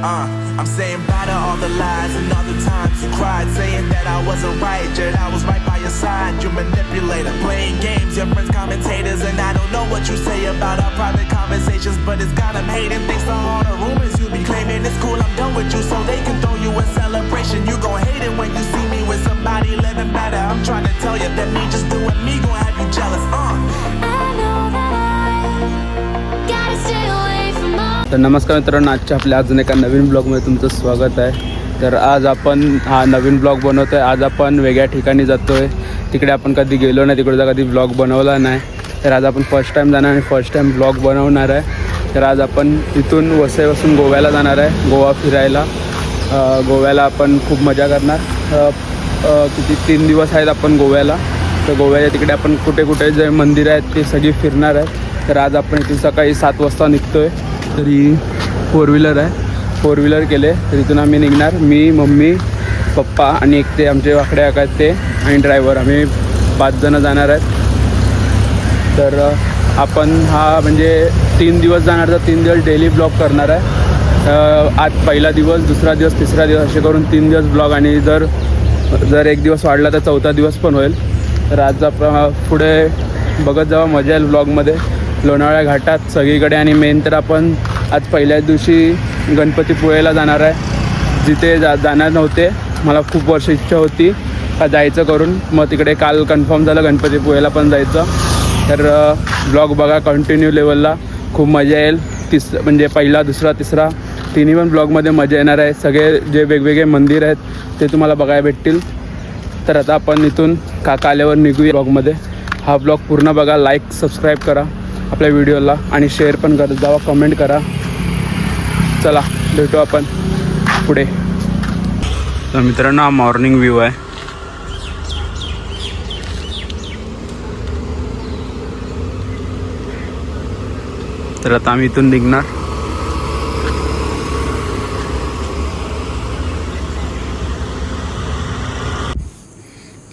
I'm saying bye to all the lies and all the times you cried, saying that I wasn't right, yet I was right by your side. You manipulator, playing games, your friends commentators, and I don't know what you say about our private conversations, but it's got them hating. Thanks to all the rumors you be claiming, it's cool, I'm done with you, so they can throw you a celebration. You gon' hate it when you see me with somebody living better. I'm trying to tell you that me just doing me gon' have you jealous. I know that I gotta stay away from all. तर नमस्कार मित्रांनो, आजच्या आपल्या अजून एका नवीन ब्लॉगमध्ये तुमचं स्वागत आहे. तर आज आपण हा नवीन ब्लॉग बनवतो आहे. आज आपण वेगळ्या ठिकाणी जातो आहे. तिकडे आपण कधी गेलो नाही, तिकडचा कधी ब्लॉग बनवला नाही. तर आज आपण फर्स्ट टाईम जाणार आणि फर्स्ट टाईम ब्लॉग बनवणार आहे. तर आज आपण इथून वसईपासून गोव्याला जाणार आहे, गोवा फिरायला. गोव्याला आपण खूप मजा करणार. किती 3 दिवस आहेत आपण गोव्याला. तर गोव्याच्या तिकडे आपण कुठे कुठे जे मंदिरं आहेत ते सगळी फिरणार आहे. तर आज आपण इथून सकाळी 7 वाजता निघतो आहे. तरी 4 व्हीलर आहे, 4 व्हीलर केले. तर इथून आम्ही निघणार, मी, मम्मी, पप्पा आणि एक ते आमचे वाकडे काका आहेत ते आणि ड्रायव्हर. आम्ही 5 जणं जाणार आहेत. तर आपण हा म्हणजे 3 दिवस जाणार, तर 3 दिवस डेली ब्लॉग करणार आहे. आज पहिला दिवस, दुसरा दिवस, तिसरा दिवस असे करून 3 दिवस ब्लॉग, आणि जर एक दिवस वाढला तर 4था दिवस पण होईल. तर आज आपण पुढे बघत जावा, मजा येईल ब्लॉगमध्ये. लोणावळ्या घाटात सगळीकडे, आणि मेन तर आपण आज पहिल्याच दिवशी गणपतीपुळेला जाणार आहे, जिथे जाणार नव्हते. मला खूप वर्ष इच्छा होती का जायचं करून, मग तिकडे काल कन्फर्म झालं गणपतीपुळेला पण जायचं. तर ब्लॉग बघा कंटिन्यू लेवलला, खूप मजा येईल. म्हणजे पहिला, दुसरा, तिसरा तिन्ही पण ब्लॉगमध्ये मजा येणार आहे. सगळे जे वेगवेगळे मंदिर आहेत ते तुम्हाला बघायला भेटतील. तर आता आपण इथून काका आल्यावर निघूया ब्लॉगमध्ये. हा ब्लॉग पूर्ण बघा, लाईक सबस्क्राईब करा आपल्या व्हिडिओला, आणि शेअर पण करत जावा, कमेंट करा. चला भेटू आपण पुढे. तर मित्रांनो, हा मॉर्निंग व्ह्यू आहे. तर आता आम्ही इथून निघणार.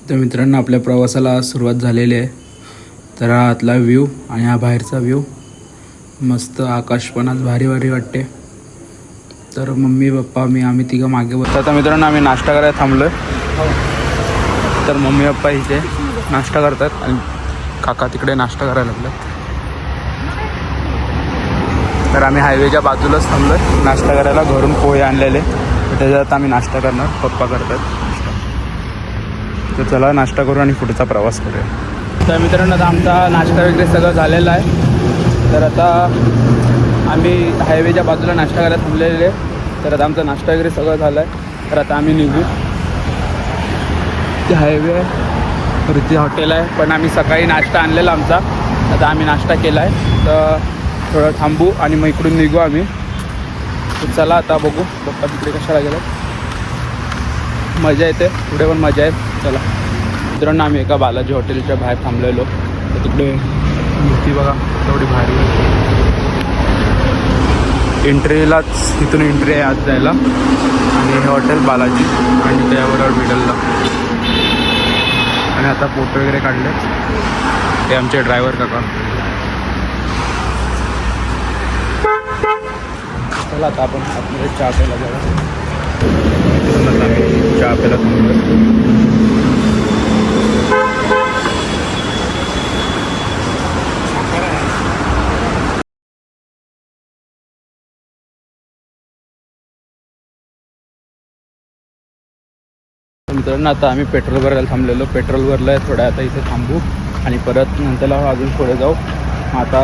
तर मित्रांनो, आपल्या प्रवासाला सुरुवात झालेली आहे. तर हा आतला व्ह्यू आणि हा बाहेरचा व्ह्यू. मस्त आकाश पण आज भारी भारी वाटते. तर मम्मी, पप्पा, आम्ही तिघं मागे बसतो. आता मित्रांनो, आम्ही नाश्ता करायला थांबलो आहे. तर मम्मी पप्पा इथे नाश्ता करतात आणि काका तिकडे नाश्ता करायला लागले. तर आम्ही हायवेच्या बाजूलाच थांबलो आहे नाश्ता करायला. घरून पोहे आणलेले, तर त्याच्यात आम्ही नाश्ता करणार. पप्पा करतात नाश्ता. तर चला नाश्ता करू आणि पुढचा प्रवास करूया. तर मित्रांनो, आता आमचा नाश्ता वगैरे सगळं झालेला आहे. तर आता आम्ही हायवेच्या बाजूला नाश्ता करायला थांबलेले. तर आता आमचा नाश्ता वगैरे सगळं झालं आहे. तर आता आम्ही निघू. ते हायवे आहे, तर इथे हॉटेल आहे, पण आम्ही सकाळी नाश्ता आणलेला आमचा. आता आम्ही नाश्ता केला आहे, तर थोडं थांबू आणि मग इकडून निघू आम्ही. तर चला आता बघू पप्पा तिकडे कशाला गेलं. मजा येते, पुढे पण मजा आहे. चला मित्रांनो, आम्ही एका बालाजी हॉटेलच्या बाहेर थांबलेलो. तर तिकडे मूर्ती बघा तेवढी भारी. एंट्रीलाच इथून एंट्री आहे आज जायला. आणि हे हॉटेल बालाजी, आणि त्याबरोबर मिडलला. आणि आता फोटो वगैरे काढले ते आमचे ड्रायव्हर काका. चला आता आपण आतमध्ये चहा प्यायला जाऊ. चहा प्यायला थांबलो. मित्रांनो, आता आम्ही पेट्रोल भरायला थांबलेलो. पेट्रोल भरलं आहे, थोडं आता इथे थांबू आणि परत नंतरला अजून पुढे जाऊ. आता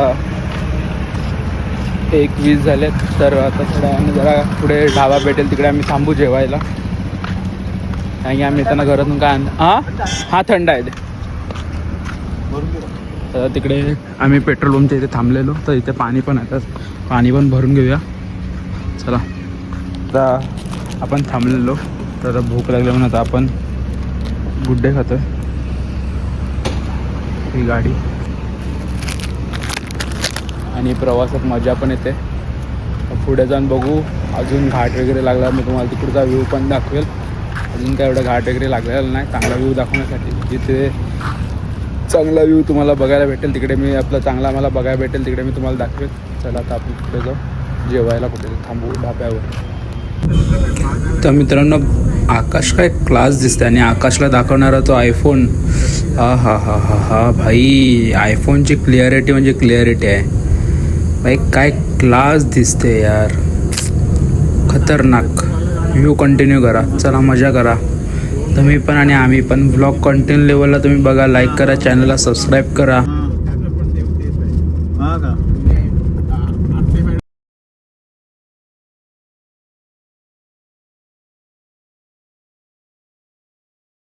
1:20 झाले. तर आता थोडं जरा पुढे ढाबा भेटेल, तिकडे आम्ही थांबू जेवायला. कारण की आम्ही येताना घरातून काय हा थंड आहे ते. तर तिकडे आम्ही पेट्रोल पंपच्या इथे थांबलेलो. तर इथे पाणी पण आहे, तर पाणी पण भरून घेऊया. चला आता आपण थांबलेलो. तर भूक लागली म्हणून आता आपण गुड्डे खातोय. ही गाडी, आणि प्रवासात मजा पण येते. पुढे जाऊन बघू, अजून घाट वगैरे लागला मी तुम्हाला तिकडचा व्ह्यू पण दाखवेल. अजून काय एवढा घाट वगैरे लागलेला नाही. चांगला व्ह्यू दाखवण्यासाठी जिथे चांगला व्ह्यू तुम्हाला बघायला भेटेल तिकडे मी चांगला मला बघायला भेटेल तिकडे मी तुम्हाला दाखवेल. चला आता आपण पुढे जाऊ जेवायला, कुठे थांबू ढाब्यावर. तर मित्रांनो, आकाश काय क्लास दिसते आणि आकाशला दाखवणारा तो आयफोन. हा हा हा हा हा भाई, आयफोनची क्लिअरिटी म्हणजे क्लिअरिटी आहे भाई. काय क्लास दिसते यार, खतरनाक. व्ह्यू कंटिन्यू करा, चला मजा करा तुम्ही पण आणि आम्ही पण. ब्लॉग कंटिन्यू लेवलला तुम्ही बघा, लाईक करा, चॅनलला सबस्क्राईब करा.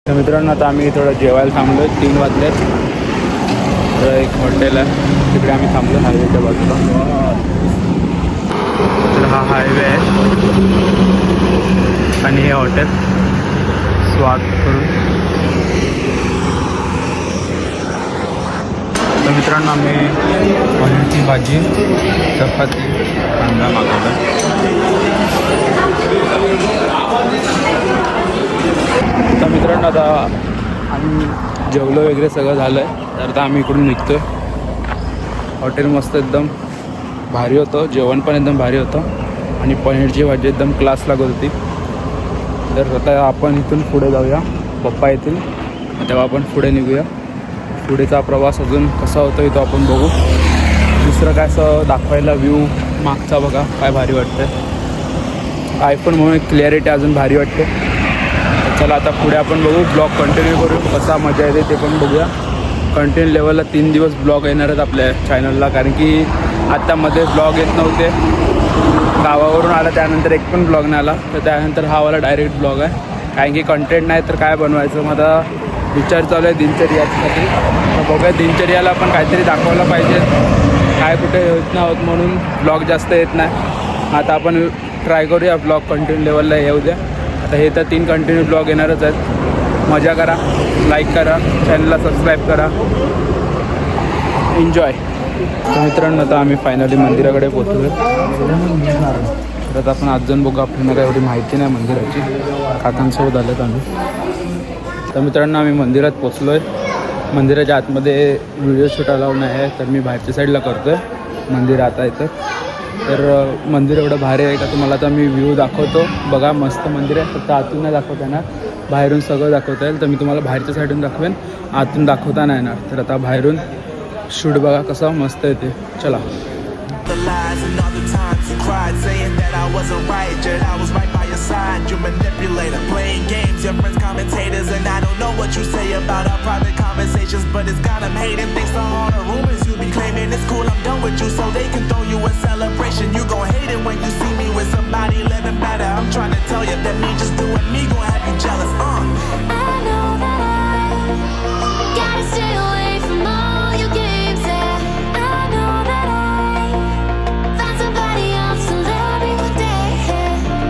तर मित्रांनो, आता आम्ही थोडं जेवायला थांबलो. 3 वाजले. तर एक हॉटेल आहे, तिकडे आम्ही थांबलो हायवेच्या बाजूला. तर हा हायवे आहे आणि हे हॉटेल स्वाद करून. तर मित्रांनो, आम्ही पनीरची भाजी, चपाती, कांदा मागवला. तर मित्रांनो, आता आम्ही जेवलो वगैरे सगळं झालं आहे. तर आता आम्ही इकडून निघतो आहे. हॉटेल मस्त एकदम भारी होतं, जेवण पण एकदम भारी होतं आणि पनीरची भाजी एकदम क्लास लागत होती. तर आता आपण इथून पुढे जाऊया, पप्पा येतील तेव्हा आपण पुढे निघूया. पुढेचा प्रवास अजून कसा होतो इथं आपण बघू. दुसरं काय असं दाखवायला व्ह्यू मागचा बघा काय भारी वाटतं. आयफोनमुळे क्लिअरिटी अजून भारी वाटते. चला आता पुढे आपण बघू, ब्लॉग कंटिन्यू करू, कसा मजा येते ते पण बघूया. कंटिन्यू लेवलला 3 दिवस ब्लॉग येणार आहेत आपल्या चॅनलला, कारण की आत्तामध्ये ब्लॉग येत नव्हते. गावावरून आला त्यानंतर एक पण ब्लॉग नाही आला, तर त्यानंतर हा वाला डायरेक्ट ब्लॉग आहे. कारण की कंटेंट नाही तर काय बनवायचं. मग आता विचार चालू आहे दिनचर्यासाठी. तर बघूया, दिनचर्याला पण काहीतरी दाखवायला पाहिजे. काय कुठे होत नाही होत म्हणून ब्लॉग जास्त येत नाही. आता आपण ट्राय करूया ब्लॉग कंटिन्यू लेवलला येऊ द्या. आता हे तर 3 कंटिन्यू ब्लॉग येणारच आहेत. मजा करा, लाईक करा, चॅनलला सबस्क्राईब करा, एन्जॉय. तर मित्रांनो, आता आम्ही फायनली मंदिराकडे पोचलो आहे. तर आता आपण आज जाऊन बघू, आपल्याला काय एवढी माहिती नाही मंदिराची. काकांसोबत आलेत आम्ही. तर मित्रांनो, आम्ही मंदिरात पोचलो आहे. मंदिराच्या आतमध्ये व्हिडिओ शूट अलाउड नाही आहे, तर मी बाहेरच्या साईडला करतो आहे. मंदिर आता इथं. तर मंदिर एवढं भारी आहे का तुम्हाला आता मी व्ह्यू दाखवतो बघा. मस्त मंदिर आहे, फक्त आतून नाही दाखवता येणार, बाहेरून सगळं दाखवता येईल. तर मी तुम्हाला बाहेरच्या साईडून दाखवेन, आतून दाखवता नाही येणार. तर आता बाहेरून शूट बघा कसा मस्त येते. चला. The lies and all the times you cried, saying that I wasn't right, yet I was right by your side. You manipulator, playing games, your friends commentators, and I don't know what you say about our private conversations, but it's got them hating. Thanks to all the rumors you be claiming, it's cool, I'm done with you, so they can throw you a celebration. You gon' hate it when you see me with somebody living better. I'm trying to tell you that me just doing me gon' have you jealous. I know that I gotta stay away from all your games. Yeah, I know that I found somebody else to love me one day.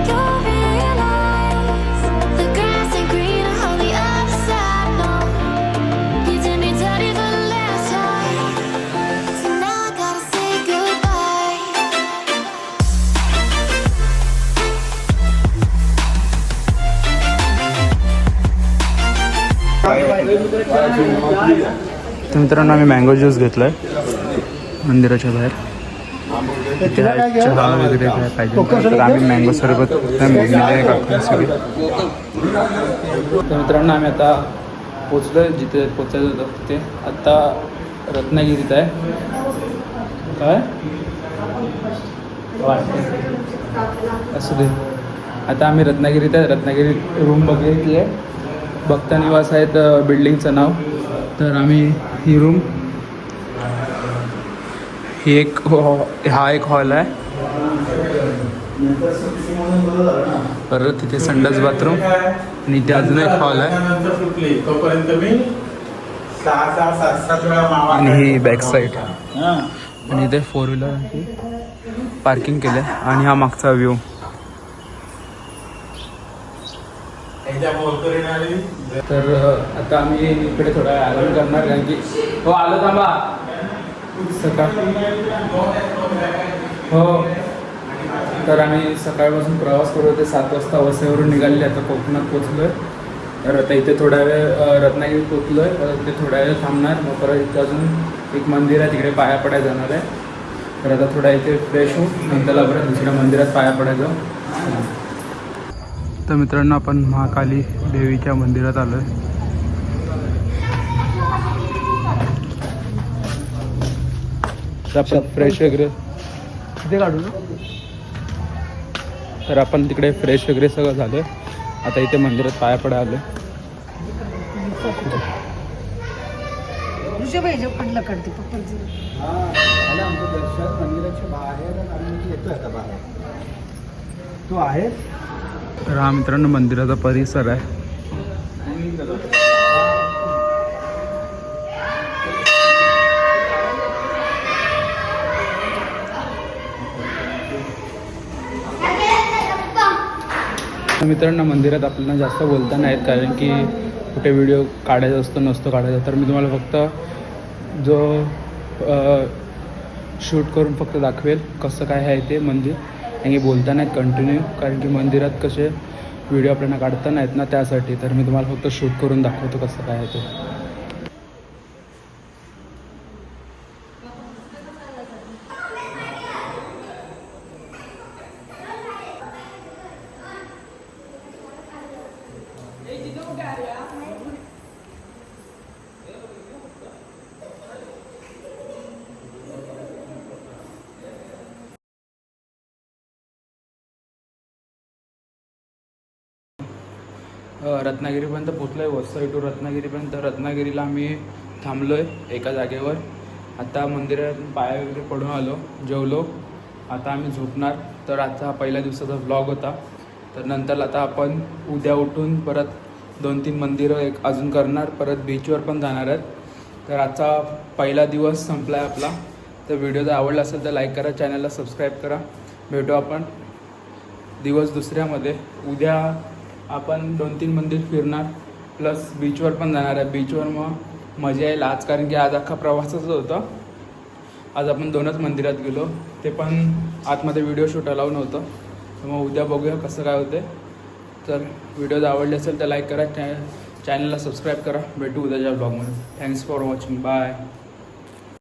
You'll realize the grass ain't greener on the other side. No, you did me dirty for the last time, so now I gotta say goodbye. तर मित्रांनो, आम्ही mango juice घेतला आहे मंदिराच्या बाहेर. इथे चहा वगैरे काय पाहिजे तर आम्ही मँगो सरबत काकांसाठी. तर मित्रांनो, आम्ही आता पोचलो आहे जिथे पोचायचं होतं तिथे. आत्ता रत्नागिरीत आहे. काय असू दे. आता आम्ही रत्नागिरीत आहे. रत्नागिरीत रूम बघितली आहे. भक्ता निवास आहेत बिल्डिंगचं नाव. तर आम्ही ही रूम, ही एक हा एक हॉल आहे. परत तिथे संडास बाथरूम आणि इथे अजून एक हॉल आहे आणि ही बॅक साईड आणि इथे 4 व्हीलर पार्किंग केलं आहे. आणि हा मागचा व्ह्यू. तर आता आम्ही इकडे थोडा आराम करणार, कारण की हो आलो थांबा सकाळ. हो, तर आम्ही सकाळपासून प्रवास करत होते. 7 वाजता वसईवरून निघालेले, आता कोकणात पोचलो आहे. तर आता इथे थोडा वेळ रत्नागिरीत पोचलो आहे. ते थोड्या वेळ थांबणार. मग परत इथे अजून एक मंदिर आहे, तिकडे पाया पडायला जाणार आहे. तर आता थोडा इथे फ्रेश होऊ, नंतर परत दुसऱ्या मंदिरात पाया पडायचं. तर मित्रांनो आपण महाकाली देवीच्या मंदिरात आलो आहे. आपण फ्रेश वगैरे तिथे काढू ना. तर आपण तिकडे फ्रेश वगैरे सगळं झालं आहे. आता इथे मंदिरात पाया पडा आलो आहे. पडलं करते पप्पांचं आमचं दर्शन मंदिराच्या बाहेर आम्ही येतोय आता बाहेर तो आहे. तर हा मित्रांनो मंदिराचा परिसर आहे. मित्रांनो मंदिरात आपल्याला जास्त बोलता नाही येत कारण की कुठे व्हिडिओ काढायचा असतो नसतो काढायचा. तर मी तुम्हाला फक्त जो शूट करून फक्त दाखवेल कसं काय आहे ते मंदिर. आणि बोलता नाहीत कंटिन्यू कारण की मंदिरात कसे व्हिडिओ आपल्याला काढता नाहीत ना त्यासाठी. तर मी तुम्हाला फक्त शूट करून दाखवतो कसं काय आहे ते. रत्नागिरीपर्यंत पोचलो आहे. वसई टू रत्नागिरीपर्यंत. रत्नागिरीला आम्ही थांबलो आहे एका जागेवर. आता मंदिरात पाया वगैरे पडून आलो, जेवलो. आता आम्ही झोपणार. तर आजचा पहिल्या दिवसाचा व्लॉग होता. तर नंतर आता आपण उद्या उठून परत 2-3 मंदिरं एक अजून करणार. परत बीचवर पण जाणार आहेत. तर आजचा पहिला दिवस संपला आहे आपला. तर व्हिडिओ जर आवडला असेल तर लाईक करा, चॅनलला सबस्क्राईब करा. भेटू आपण दिवस दुसऱ्यामध्ये. उद्या आपण 2-3 मंदिर फिरणार प्लस बीचवर पण जाणार आहे. बीचवर मग मजा येईल आज कारण की आज अख्खा प्रवासच होता. आज आपण 2च मंदिरात गेलो, ते पण आतमध्ये व्हिडिओ शूट अलाव नव्हतं. तर मग उद्या बघूया कसं काय होते. तर व्हिडिओ जर आवडले असेल तर लाईक करा, चॅनलला सबस्क्राईब करा. भेटू उद्याच्या ब्लॉगमध्ये. Thanks for watching. बाय.